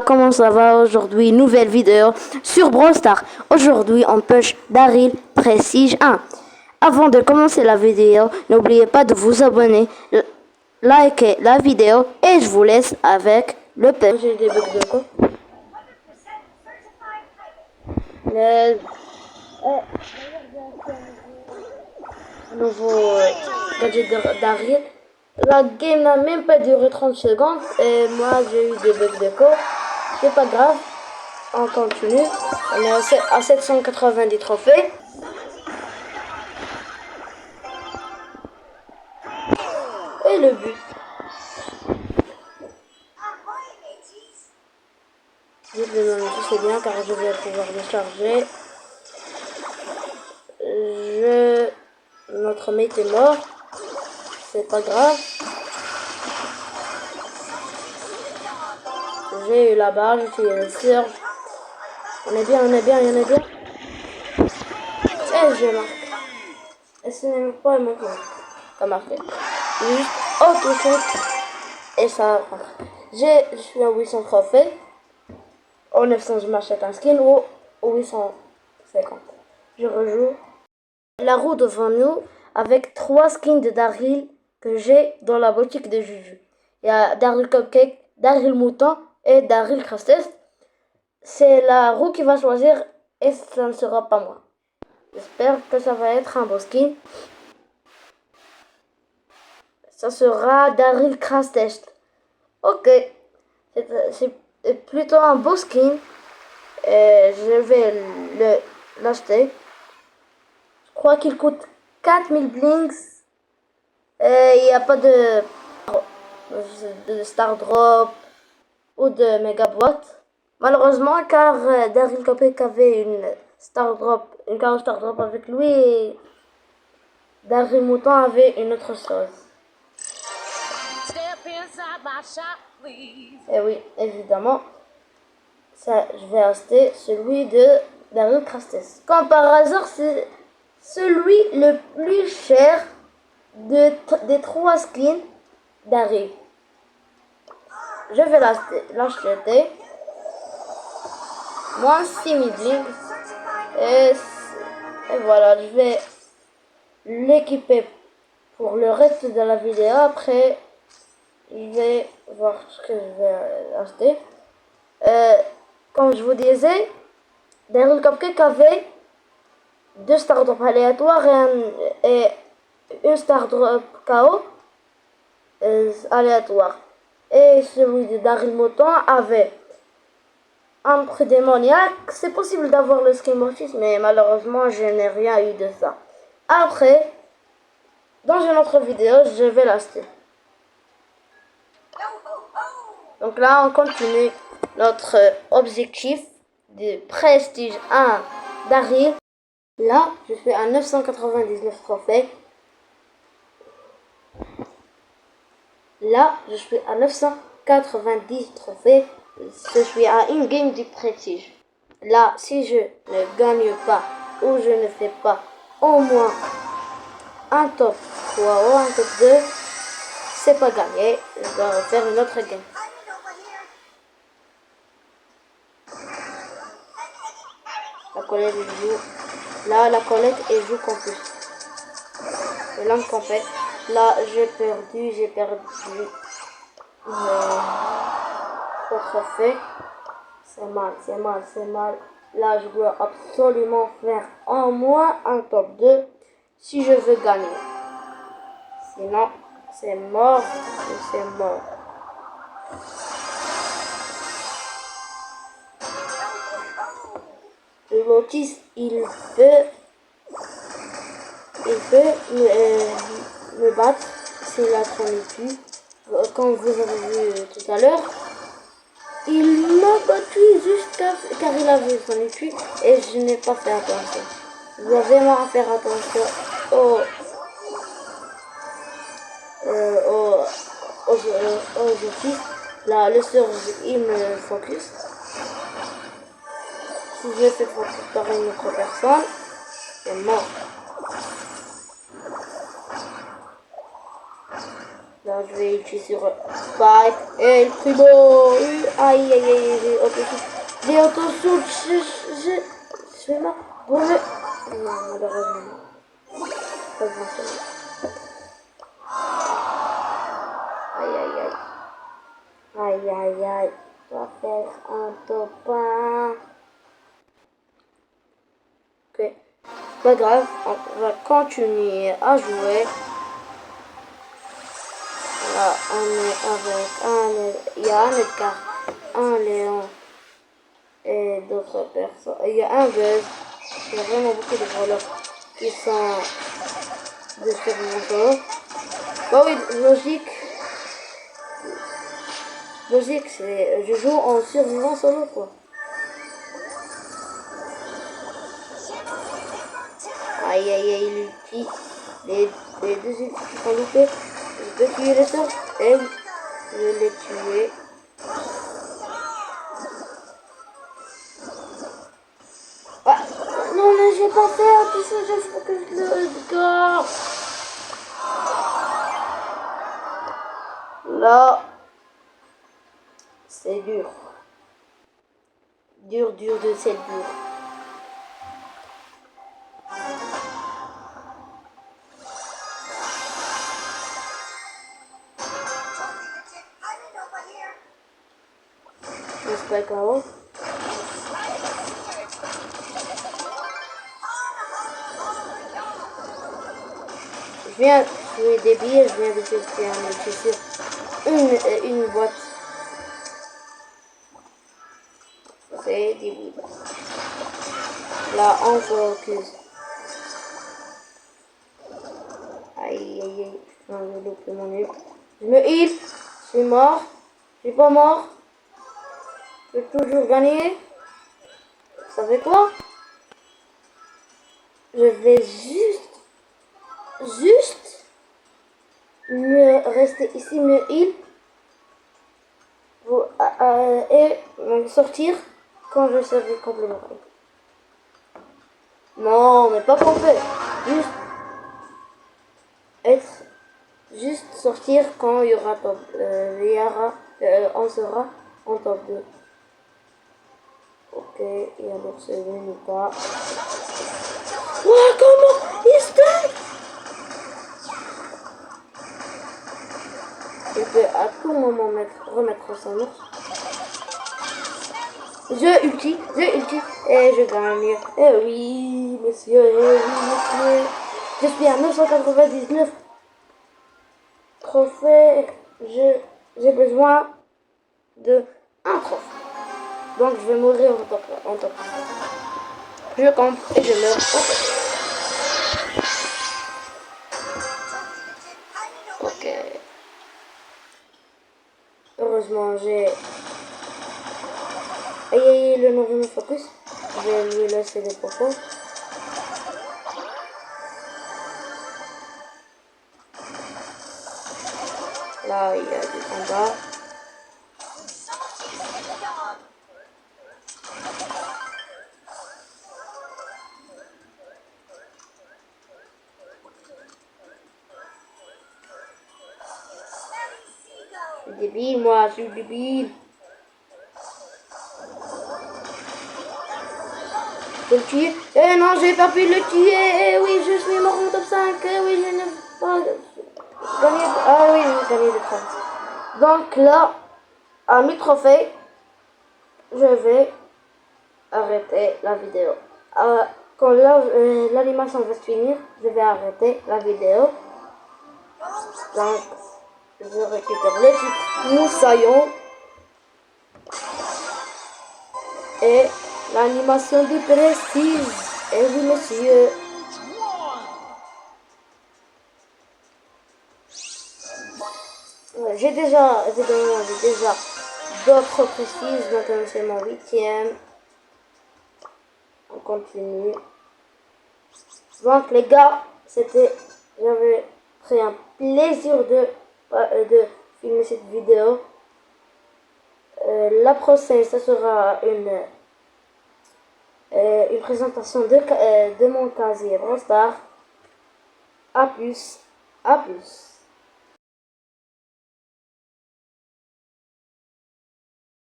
Comment ça va aujourd'hui? Nouvelle vidéo sur Brawl Stars. Aujourd'hui, on push Daryl Prestige 1. Avant de commencer la vidéo, n'oubliez pas de vous abonner, liker la vidéo et je vous laisse avec le push. J'ai des bugs de quoi? Nouveau gadget de Daryl. La game n'a même pas duré 30 secondes et moi j'ai eu des bugs de code. C'est pas grave, on continue. On est à 790 trophées. Et le but. Vite le nom, c'est bien car je vais pouvoir le charger. Notre mate est mort. C'est pas grave. J'ai eu la barre, j'ai tué le surge. On est bien. Et j'ai marqué. Et ce n'est même pas mon point. Ça marqué. Juste auto-shoot. Et ça rentre. Je suis à 800 trophées. Au 900, je m'achète un skin. Ou au 850. Je rejoue. La roue devant nous avec 3 skins de Daryl que j'ai dans la boutique de Juju. Il y a Daryl Cupcake, Daryl Mouton et Daryl Crastest. C'est la roue qui va choisir et ça ne sera pas moi. J'espère que ça va être un beau skin. Ça sera Daryl Crastest. Ok, c'est plutôt un beau skin. Et je vais l'acheter. Je crois qu'il coûte 4000 blinks. Et il n'y a pas de Star Drop ou de Mega Boîte. Malheureusement, car Daryl Cupcake avait une carte Star Drop avec lui et Daryl Mouton avait une autre chose. Et oui, évidemment, ça, je vais acheter celui de Daryl Crastest. Comme par hasard, c'est celui le plus cher des 3 skins Daryl. Je vais l'acheter. Moins 6000 blinks. Et voilà, je vais l'équiper pour le reste de la vidéo. Après, je vais voir ce que je vais acheter. Comme je vous disais, Daryl Cupcake avait 2 Star Drop aléatoires et une Star Drop KO aléatoire. Et celui de Daryl Mouton avait un prix démoniaque. C'est possible d'avoir le skin Mortis, mais malheureusement, je n'ai rien eu de ça. Après, dans une autre vidéo, je vais l'acheter. Donc là, on continue notre objectif de Prestige 1 Daryl. Là, je suis à 999 trophées. Là, je suis à 990 trophées. Je suis à une game du Prestige. Là, si je ne gagne pas ou je ne fais pas au moins un top 3 ou un top 2, c'est pas gagné. Je dois faire une autre game. La Colette joue. Là, la Colette et joue campus. Et là, en fait, là, j'ai perdu. 3 trophées. C'est mal. Là, je dois absolument faire au moins un top 2 si je veux gagner. Sinon, c'est mort. Le Mortis, il peut me battre s'il a trop tue. Comme vous avez vu tout à l'heure, il m'a battu juste car il avait son écu et je n'ai pas fait attention. Je dois vraiment faire attention aux outils. Là, le surge, il me focus. Si je fais focus par une autre personne, c'est mort. Là, je vais utiliser sur Spike et le primo. Aïe, J'ai attention, je fais mal pour le... Non, malheureusement. Pas grand chose. Aïe, aïe, aïe. Aïe, aïe, aïe. On va faire un top 1. Ok. Pas grave, on va continuer à jouer. Là, on est avec il y a un Edgar, un Léon et d'autres personnes. Il y a un Buzz. Il y a vraiment beaucoup de voleurs qui sont de survivants solo. Bah oui, logique. Logique, c'est je joue en survivant solo quoi. Aïe aïe aïe, l'ulti. Les deux ultis qui sont loupés. Je peux tuer les sœurs. Et je l'ai tué. Ah, non mais j'ai pas fait tout ça, je faut que je le regarde. Là, c'est dur. Dur de cette dur. J'espère qu'avant. Je viens, je suis débile, je viens de tester un sur une boîte. C'est débile. Là, on se recuse. Aïe, aïe, aïe. Non, j'ai loupé mon nul. Je me heal. Je suis mort. Je suis pas mort. Je peux toujours gagner. Vous savez quoi? Je vais juste me rester ici, me heal. Et me sortir quand je serai complètement. Non, mais pas complet. Juste être, juste sortir quand il y aura top. On sera en top 2. Ok, et alors c'est Venita. Wow, comment il stun? Il peut à tout moment remettre son ours. Je ulti, et je gagne. Eh oui, monsieur, eh oui, monsieur. Je suis à 999 trophées. J'ai besoin de un trophée. Donc je vais mourir en top. Je campe et je meurs en top. Ok. Heureusement, j'ai... Aïe aïe, le nom de me focus. Je vais lui laisser des propos. Là, il y a des combats. Je suis débile, moi, je suis débile. Je le tuer. Eh non, j'ai pas pu le tuer. Eh oui, je suis mort en top 5. Eh oui, je n'ai pas gagné. Ah oui, j'ai gagné de 30. Donc là, à mes trophées, je vais arrêter la vidéo. Quand l'animation va se finir, je vais arrêter la vidéo. Donc, je récupère le titre Moussaillon et l'animation du prestige. Et oui, monsieur. J'ai déjà d'autres prestiges. Maintenant, c'est mon 8e. On continue. Donc, les gars, j'avais pris un plaisir de filmer cette vidéo. La prochaine, ce sera une présentation de mon casier Brawl Stars. A plus.